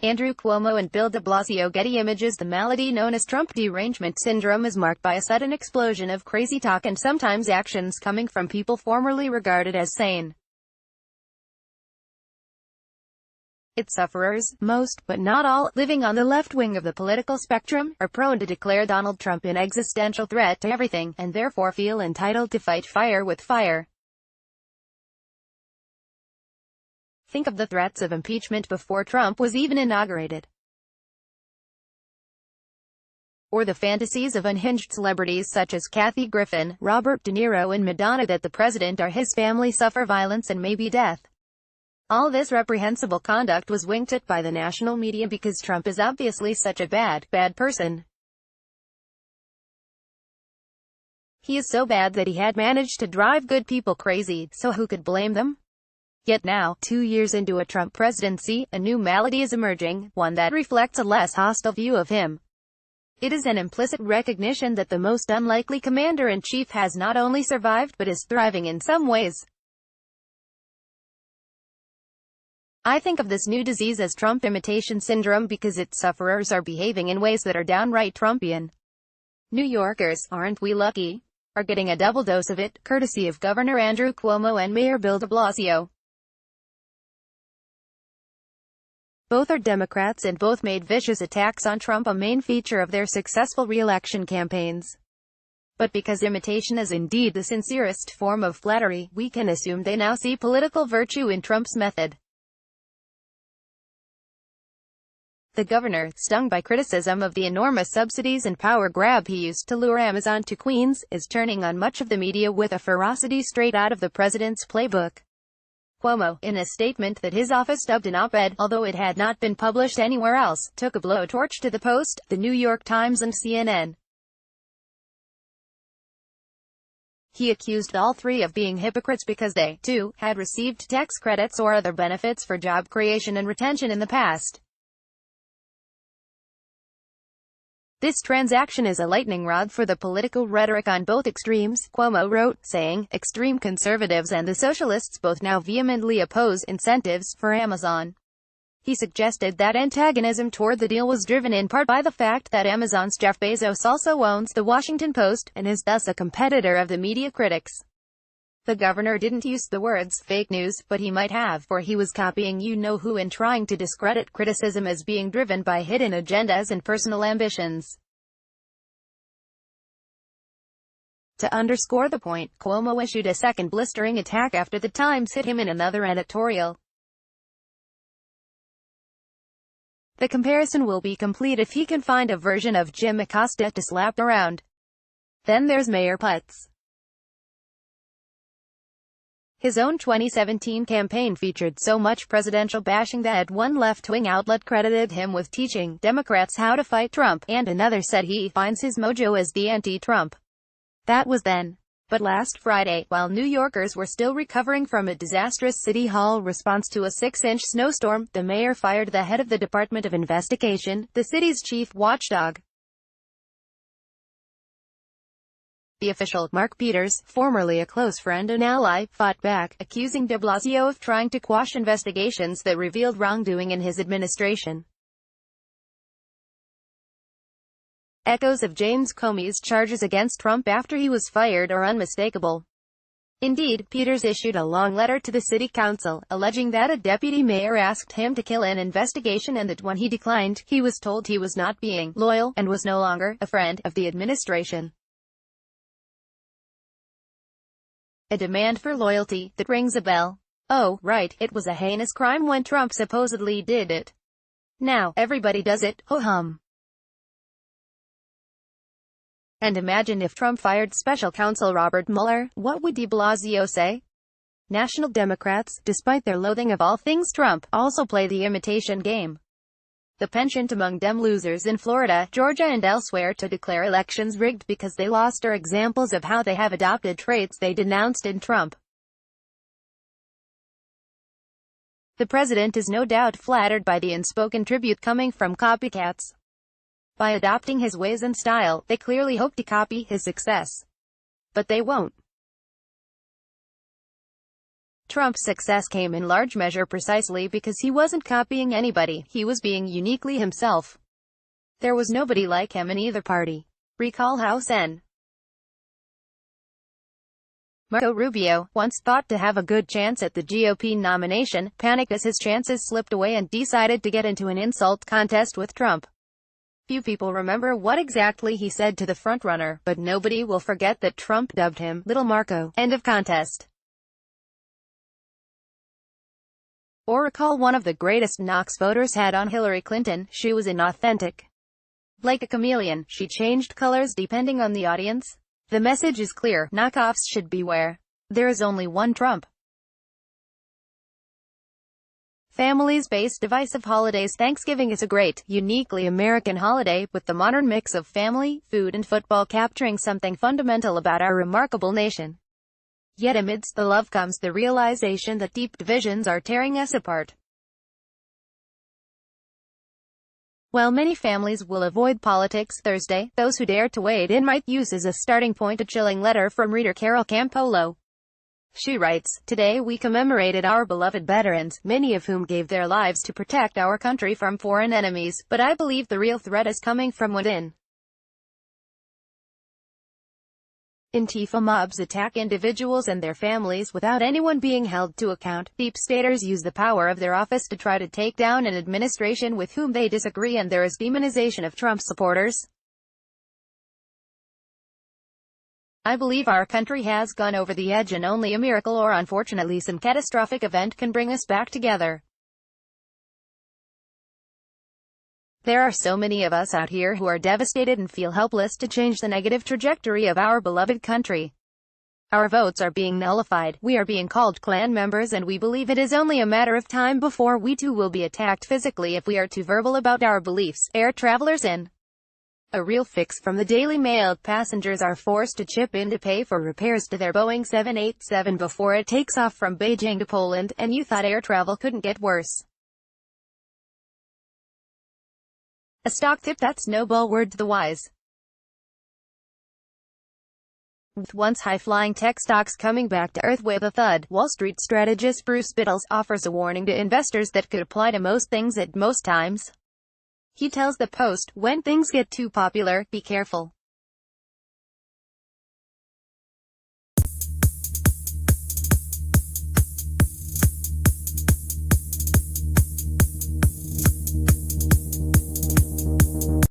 Andrew Cuomo and Bill de Blasio. Getty Images. The malady known as Trump derangement syndrome is marked by a sudden explosion of crazy talk and sometimes actions coming from people formerly regarded as sane. Its sufferers, most, but not all, living on the left wing of the political spectrum, are prone to declare Donald Trump an existential threat to everything, and therefore feel entitled to fight fire with fire. Think of the threats of impeachment before Trump was even inaugurated. Or the fantasies of unhinged celebrities such as Kathy Griffin, Robert De Niro and Madonna that the president or his family suffer violence and maybe death. All this reprehensible conduct was winked at by the national media because Trump is obviously such a bad person. He is so bad that he had managed to drive good people crazy, so who could blame them? Yet now, 2 years into a Trump presidency, a new malady is emerging, one that reflects a less hostile view of him. It is an implicit recognition that the most unlikely commander-in-chief has not only survived but is thriving in some ways. I think of this new disease as Trump imitation syndrome because its sufferers are behaving in ways that are downright Trumpian. New Yorkers, aren't we lucky, are getting a double dose of it, courtesy of Governor Andrew Cuomo and Mayor Bill de Blasio. Both are Democrats and both made vicious attacks on Trump a main feature of their successful re-election campaigns. But because imitation is indeed the sincerest form of flattery, we can assume they now see political virtue in Trump's method. The governor, stung by criticism of the enormous subsidies and power grab he used to lure Amazon to Queens, is turning on much of the media with a ferocity straight out of the president's playbook. Cuomo, in a statement that his office dubbed an op-ed, although it had not been published anywhere else, took a blowtorch to the Post, the New York Times and CNN. He accused all three of being hypocrites because they, too, had received tax credits or other benefits for job creation and retention in the past. This transaction is a lightning rod for the political rhetoric on both extremes, Cuomo wrote, saying, extreme conservatives and the socialists both now vehemently oppose incentives for Amazon. He suggested that antagonism toward the deal was driven in part by the fact that Amazon's Jeff Bezos also owns The Washington Post, and is thus a competitor of the media critics. The governor didn't use the words fake news, but he might have, for he was copying you-know-who in trying to discredit criticism as being driven by hidden agendas and personal ambitions. To underscore the point, Cuomo issued a second blistering attack after the Times hit him in another editorial. The comparison will be complete if he can find a version of Jim Acosta to slap around. Then there's Mayor Putz. His own 2017 campaign featured so much presidential bashing that one left-wing outlet credited him with teaching Democrats how to fight Trump, and another said he finds his mojo as the anti-Trump. That was then. But last Friday, while New Yorkers were still recovering from a disastrous City Hall response to a 6-inch snowstorm, the mayor fired the head of the Department of Investigation, the city's chief watchdog. The official, Mark Peters, formerly a close friend and ally, fought back, accusing de Blasio of trying to quash investigations that revealed wrongdoing in his administration. Echoes of James Comey's charges against Trump after he was fired are unmistakable. Indeed, Peters issued a long letter to the city council, alleging that a deputy mayor asked him to kill an investigation and that when he declined, he was told he was not being loyal, and was no longer a friend of the administration. A demand for loyalty that rings a bell. Oh, right, it was a heinous crime when Trump supposedly did it. Now, everybody does it, ho-hum. And imagine if Trump fired special counsel Robert Mueller, what would de Blasio say? National Democrats, despite their loathing of all things Trump, also play the imitation game. The penchant among Dem losers in Florida, Georgia and elsewhere to declare elections rigged because they lost are examples of how they have adopted traits they denounced in Trump. The president is no doubt flattered by the unspoken tribute coming from copycats. By adopting his ways and style, they clearly hope to copy his success. But they won't. Trump's success came in large measure precisely because he wasn't copying anybody, he was being uniquely himself. There was nobody like him in either party. Recall how Sen. Marco Rubio, once thought to have a good chance at the GOP nomination, panicked as his chances slipped away and decided to get into an insult contest with Trump. Few people remember what exactly he said to the frontrunner, but nobody will forget that Trump dubbed him Little Marco. End of contest. Or recall one of the greatest knocks voters had on Hillary Clinton: she was inauthentic. Like a chameleon, she changed colors depending on the audience. The message is clear: knockoffs should beware. There is only one Trump. Families-based divisive holidays. Thanksgiving is a great, uniquely American holiday, with the modern mix of family, food and football capturing something fundamental about our remarkable nation. Yet amidst the love comes the realization that deep divisions are tearing us apart. While many families will avoid politics Thursday, those who dare to wade in might use as a starting point a chilling letter from reader Carol Campolo. She writes, "Today we commemorated our beloved veterans, many of whom gave their lives to protect our country from foreign enemies, but I believe the real threat is coming from within. Antifa mobs attack individuals and their families without anyone being held to account. Deep staters use the power of their office to try to take down an administration with whom they disagree, and there is demonization of Trump supporters. I believe our country has gone over the edge, and only a miracle or unfortunately some catastrophic event can bring us back together. There are so many of us out here who are devastated and feel helpless to change the negative trajectory of our beloved country. Our votes are being nullified, we are being called Klan members, and we believe it is only a matter of time before we too will be attacked physically if we are too verbal about our beliefs." Air travelers in a real fix from the Daily Mail. Passengers are forced to chip in to pay for repairs to their Boeing 787 before it takes off from Beijing to Poland, and you thought air travel couldn't get worse. A stock tip that snowball word to the wise. With once high-flying tech stocks coming back to earth with a thud, Wall Street strategist Bruce Biddles offers a warning to investors that could apply to most things at most times. He tells the Post, "When things get too popular, be careful.